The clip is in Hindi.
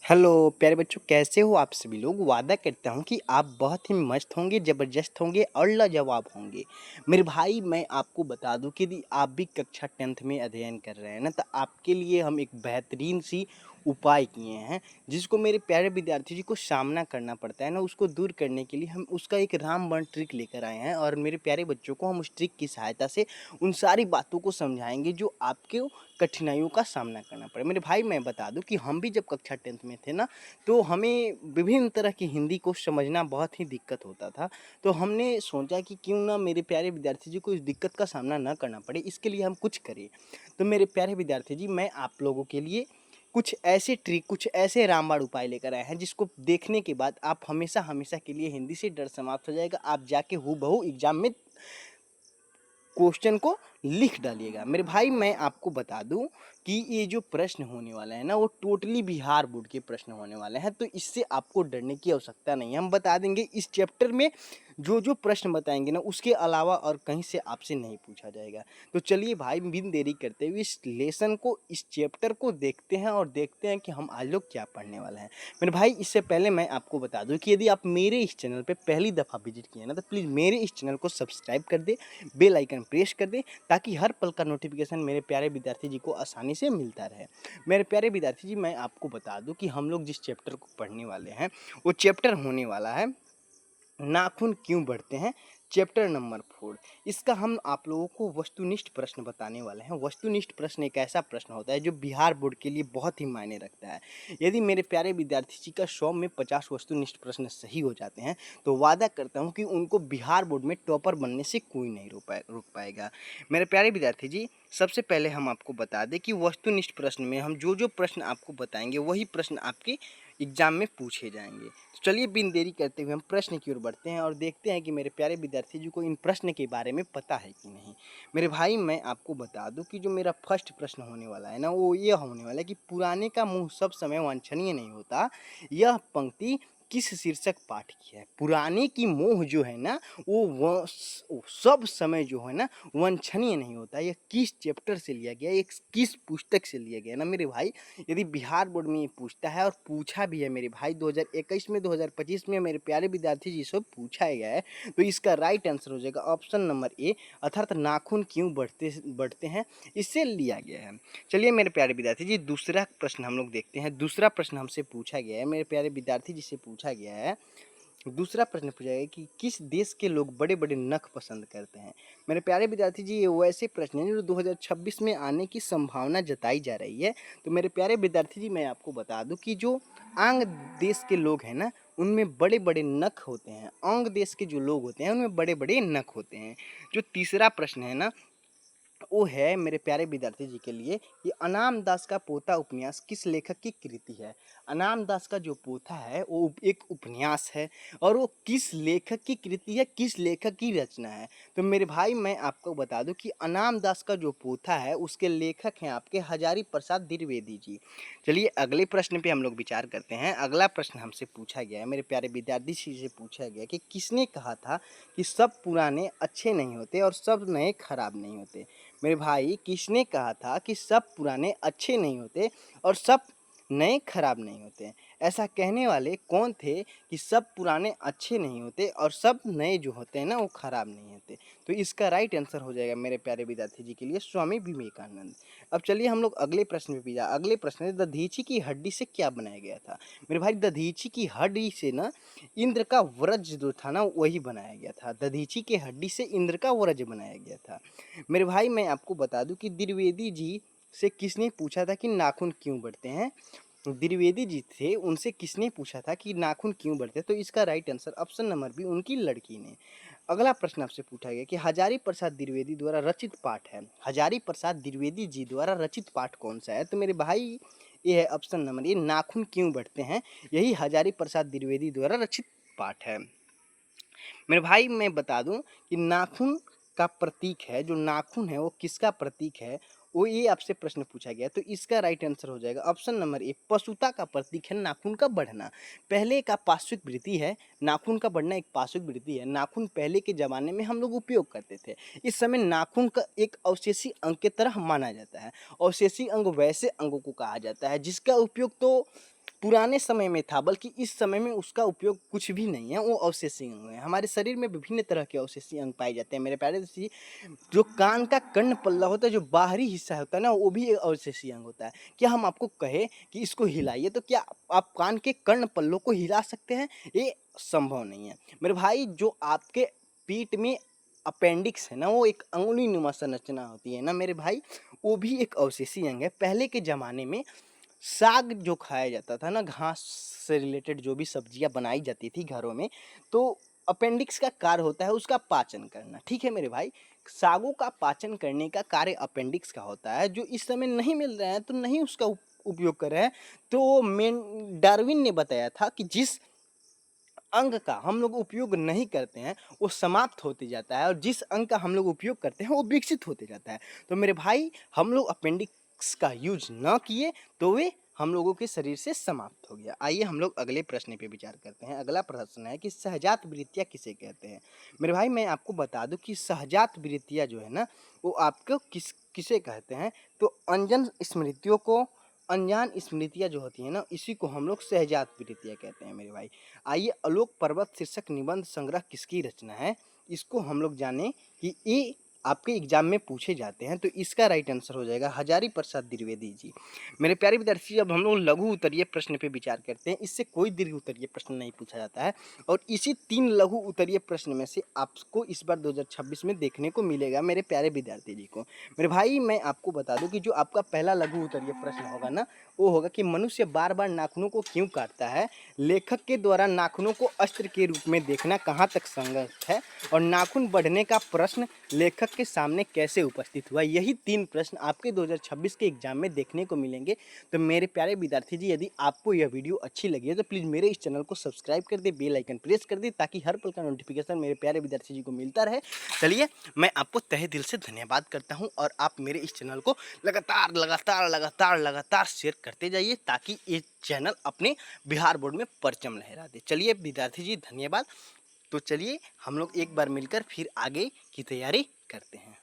हेलो प्यारे बच्चों, कैसे हो आप सभी लोग। वादा करता हूँ कि आप बहुत ही मस्त होंगे, ज़बरदस्त होंगे और लाजवाब होंगे। मेरे भाई, मैं आपको बता दूँ कि यदि आप भी कक्षा 10th में अध्ययन कर रहे हैं ना, तो आपके लिए हम एक बेहतरीन सी उपाय किए हैं, जिसको मेरे प्यारे विद्यार्थी जी को सामना करना पड़ता है ना, उसको दूर करने के लिए हम उसका एक रामबाण ट्रिक लेकर आए हैं। और मेरे प्यारे बच्चों को हम उस ट्रिक की सहायता से उन सारी बातों को समझाएंगे जो आपके कठिनाइयों का सामना करना पड़े। मेरे भाई, मैं बता दूं कि हम भी जब कक्षा 10th में थे ना, तो हमें विभिन्न तरह की हिंदी को समझना बहुत ही दिक्कत होता था। तो हमने सोचा कि क्यों ना मेरे प्यारे विद्यार्थी जी को इस दिक्कत का सामना ना करना पड़े, इसके लिए हम कुछ करें। तो मेरे प्यारे विद्यार्थी जी, मैं आप लोगों के लिए कुछ ऐसे ट्रिक, कुछ ऐसे रामबाण उपाय लेकर आए हैं, जिसको देखने के बाद आप हमेशा हमेशा के लिए हिंदी से डर समाप्त हो जाएगा। आप जाके हूबहू एग्जाम में क्वेश्चन को लिख डालिएगा। मेरे भाई, मैं आपको बता दूं कि ये जो प्रश्न होने वाला है ना, वो टोटली बिहार बोर्ड के प्रश्न होने वाले हैं। तो इससे आपको डरने की आवश्यकता नहीं है। हम बता देंगे इस चैप्टर में जो जो प्रश्न बताएंगे ना, उसके अलावा और कहीं से आपसे नहीं पूछा जाएगा। तो चलिए भाई, बिन देरी करते हुए इस लेसन को, इस चैप्टर को देखते हैं और देखते हैं कि हम आज लोग क्या पढ़ने वाले हैं। मेरे भाई, इससे पहले मैं आपको बता दूं कि यदि आप मेरे इस चैनल पर पहली दफ़ा विजिट किए ना, तो प्लीज़ मेरे इस चैनल को सब्सक्राइब कर दे, बेल आइकन प्रेस कर दे, ताकि हर पल का नोटिफिकेशन मेरे प्यारे विद्यार्थी जी को आसानी से मिलता रहे। मेरे प्यारे विद्यार्थी जी, मैं आपको बता दूं कि हम लोग जिस चैप्टर को पढ़ने वाले हैं, वो चैप्टर होने वाला है नाखून क्यों बढ़ते हैं, चैप्टर नंबर 4। इसका हम आप लोगों को वस्तुनिष्ठ प्रश्न बताने वाले हैं। वस्तुनिष्ठ प्रश्न एक ऐसा प्रश्न होता है जो बिहार बोर्ड के लिए बहुत ही मायने रखता है। यदि मेरे प्यारे विद्यार्थी जी का 100 में 50 वस्तुनिष्ठ प्रश्न सही हो जाते हैं, तो वादा करता हूं कि उनको बिहार बोर्ड में टॉपर बनने से कोई नहीं रोक पाएगा। मेरे प्यारे विद्यार्थी जी, सबसे पहले हम आपको बता दें कि वस्तुनिष्ठ प्रश्न में हम जो जो प्रश्न आपको बताएंगे, वही प्रश्न आपके एग्जाम में पूछे जाएंगे। तो चलिए, बिन देरी करते हुए हम प्रश्न की ओर बढ़ते हैं और देखते हैं कि मेरे प्यारे विद्यार्थी जी को इन प्रश्न के बारे में पता है कि नहीं। मेरे भाई, मैं आपको बता दूं कि जो मेरा फर्स्ट प्रश्न होने वाला है ना, वो ये होने वाला है कि पुराने का मुंह सब समय वांछनीय नहीं होता। यह पंक्ति किस शीर्षक पाठ की है। पुराने की मोह जो है ना, वो सब समय जो है ना, वांछनीय नहीं होता। यह किस चैप्टर से लिया गया, एक किस पुस्तक से लिया गया ना मेरे भाई। यदि बिहार बोर्ड में ये पूछता है, और पूछा भी है मेरे भाई 2021 में, 2025 में मेरे प्यारे विद्यार्थी जी से पूछा गया है, तो इसका राइट आंसर हो जाएगा ऑप्शन नंबर ए, अर्थात नाखून क्यों बढ़ते बढ़ते हैं, इससे लिया गया है। चलिए मेरे प्यारे विद्यार्थी जी, दूसरा प्रश्न हम लोग देखते हैं। दूसरा प्रश्न हमसे पूछा गया है, मेरे प्यारे विद्यार्थी जी से पूछा गया है। दूसरा प्रश्न पूछा गया कि किस देश के लोग बड़े बड़े नख पसंद करते हैं। मेरे प्यारे विद्यार्थी जी, ये वैसे प्रश्न हैं जो 2026 में आने की संभावना जताई जा रही है। तो मेरे प्यारे विद्यार्थी जी, मैं आपको बता दूं कि जो आंग देश के लोग हैं ना, उनमें बड़े बड़े नख होते हैं। अंग देश के जो लोग होते हैं, उनमें बड़े बड़े नख होते हैं। जो तीसरा प्रश्न है ना, वो है मेरे प्यारे विद्यार्थी जी के लिए, ये अनाम दास का पोथा उपन्यास किस लेखक की कृति है। अनाम दास का जो पोथा है, वो एक उपन्यास है, और वो किस लेखक की कृति है, किस लेखक की रचना है। तो मेरे भाई, मैं आपको बता दूं कि अनाम दास का जो पोथा है, उसके लेखक हैं आपके हजारी प्रसाद द्विवेदी जी। चलिए अगले प्रश्न पे हम लोग विचार करते हैं। अगला प्रश्न हमसे पूछा गया है, मेरे प्यारे विद्यार्थी जी से पूछा गया कि किसने कहा था कि सब पुराने अच्छे नहीं होते और सब नए खराब नहीं होते। मेरे भाई, किसने कहा था कि सब पुराने अच्छे नहीं होते और सब नए खराब नहीं होते। ऐसा कहने वाले कौन थे कि सब पुराने अच्छे नहीं होते और सब नए जो होते हैं ना, वो खराब नहीं होते। तो इसका राइट आंसर हो जाएगा मेरे प्यारे विद्यार्थी जी के लिए स्वामी विवेकानंद। अब चलिए हम लोग अगले प्रश्न पे भी जा। अगले प्रश्न है, दधीची की हड्डी से क्या बनाया गया था। मेरे भाई, दधीची की हड्डी से ना इंद्र का वज्र जो था ना, वही बनाया गया था। दधीची के हड्डी से इंद्र का वज्र बनाया गया था। मेरे भाई, मैं आपको बता दूं कि द्विवेदी जी से किसने पूछा था कि नाखून क्यों बढ़ते हैं। द्विवेदी जी थे, उनसे किसने पूछा था कि नाखून क्यों बढ़ते हैं। तो इसका right answer option number B, उनकी लड़की ने। अगला प्रश्न आपसे पूछा गया कि हजारी प्रसाद द्विवेदी द्वारा रचित पाठ है। हजारी प्रसाद द्विवेदी जी द्वारा रचित पाठ कौन सा है। तो मेरे भाई, ये है ऑप्शन नंबर ए, नाखून क्यों बढ़ते हैं। यही हजारी प्रसाद द्विवेदी द्वारा रचित पाठ है। मेरे भाई, मैं बता दूं कि नाखून का प्रतीक है, जो नाखून है वो किसका प्रतीक है, वो ये आपसे प्रश्न पूछा गया। तो इसका राइट आंसर हो जाएगा ऑप्शन नंबर ए, पशुता का प्रतीक है नाखून का बढ़ना। पहले का पार्श्विक वृत्ति है, नाखून का बढ़ना एक पार्श्विक वृत्ति है। नाखून पहले के जमाने में हम लोग उपयोग करते थे। इस समय नाखून का एक अवशेषी अंग की तरह माना जाता है। अवशेषी अंग वैसे अंगों को कहा जाता है जिसका उपयोग तो पुराने समय में था, बल्कि इस समय में उसका उपयोग कुछ भी नहीं है, वो अवशेषीय अंग है। हमारे शरीर में विभिन्न तरह के अवशेषीय अंग पाए जाते हैं मेरे प्यारे दोस्तों। जो कान का कर्ण पल्ला होता है, जो बाहरी हिस्सा होता है ना, वो भी एक अवशेषीय अंग होता है। क्या हम आपको कहें कि इसको हिलाइए, तो क्या आप कान के कर्ण पल्लों को हिला सकते हैं? ये संभव नहीं है। मेरे भाई, जो आपके पीठ में अपेंडिक्स है ना, वो एक अंगुली नुमा संरचना होती है ना मेरे भाई, वो भी एक अवशेषीय अंग है। पहले के ज़माने में साग जो खाया जाता था ना, घास से रिलेटेड जो भी सब्जियां बनाई जाती थी घरों में, तो अपेंडिक्स का कार्य होता है उसका पाचन करना। ठीक है मेरे भाई, सागों का पाचन करने का कार्य अपेंडिक्स का होता है, जो इस समय नहीं मिल रहे हैं तो नहीं उसका उपयोग कर रहे हैं। तो मेन डार्विन ने बताया था कि जिस अंग का हम लोग उपयोग नहीं करते हैं वो समाप्त होते जाता है, और जिस अंग का हम लोग उपयोग करते हैं वो विकसित होते जाता है। तो मेरे भाई, हम लोग अपेंडिक्स का यूज ना किए तो वे हम लोगों के शरीर से समाप्त हो गया। आइए हम लोग अगले प्रश्न पे विचार करते हैं। अगला प्रश्न है कि सहजात वृत्तियाँ किसे कहते हैं? मेरे भाई, मैं आपको बता दूं कि सहजात वृत्तियाँ जो है ना, वो आपको किसे कहते हैं? तो अंजन स्मृतियों को, अनजान स्मृतियाँ जो होती हैं ना, इसी को हम लोग सहजात वृत्तियाँ कहते हैं मेरे भाई। आइए, आलोक पर्वत शीर्षक निबंध संग्रह किसकी रचना है? इसको हम लोग जाने कि ये आपके एग्जाम में पूछे जाते हैं। तो इसका राइट आंसर हो जाएगा हजारी प्रसाद द्विवेदी जी। मेरे प्यारे विद्यार्थी, अब हम लोग लघु उत्तरीय प्रश्न पे विचार करते हैं। इससे कोई दीर्घ उत्तरीय प्रश्न नहीं पूछा जाता है, और इसी 3 लघु उत्तरीय प्रश्न में से आपको इस बार 2026 में देखने को मिलेगा मेरे प्यारे विद्यार्थी जी को। मेरे भाई, मैं आपको बता दूं कि जो आपका पहला लघु उत्तरीय प्रश्न होगा ना, वो होगा कि मनुष्य बार बार नाखूनों को क्यों काटता है? लेखक के द्वारा नाखूनों को अस्त्र के रूप में देखना कहाँ तक संगत है? और नाखून बढ़ने का प्रश्न लेखक के सामने कैसे उपस्थित हुआ? यही 3 प्रश्न आपके 2026 के एग्जाम में देखने को मिलेंगे। तो मेरे प्यारे विद्यार्थी जी, यदि आपको यह वीडियो अच्छी लगी है तो प्लीज़ मेरे इस चैनल को सब्सक्राइब कर दे, बेल आइकन प्रेस कर दे, ताकि हर पल का नोटिफिकेशन मेरे प्यारे विद्यार्थी जी को मिलता रहे। चलिए, मैं आपको तहे दिल से धन्यवाद करता हूँ, और आप मेरे इस चैनल को लगातार लगातार लगातार लगातार शेयर करते जाइए, ताकि ये चैनल अपने बिहार बोर्ड में परचम लहरा दे। चलिए विद्यार्थी जी, धन्यवाद। तो चलिए हम लोग एक बार मिलकर फिर आगे की तैयारी करते हैं।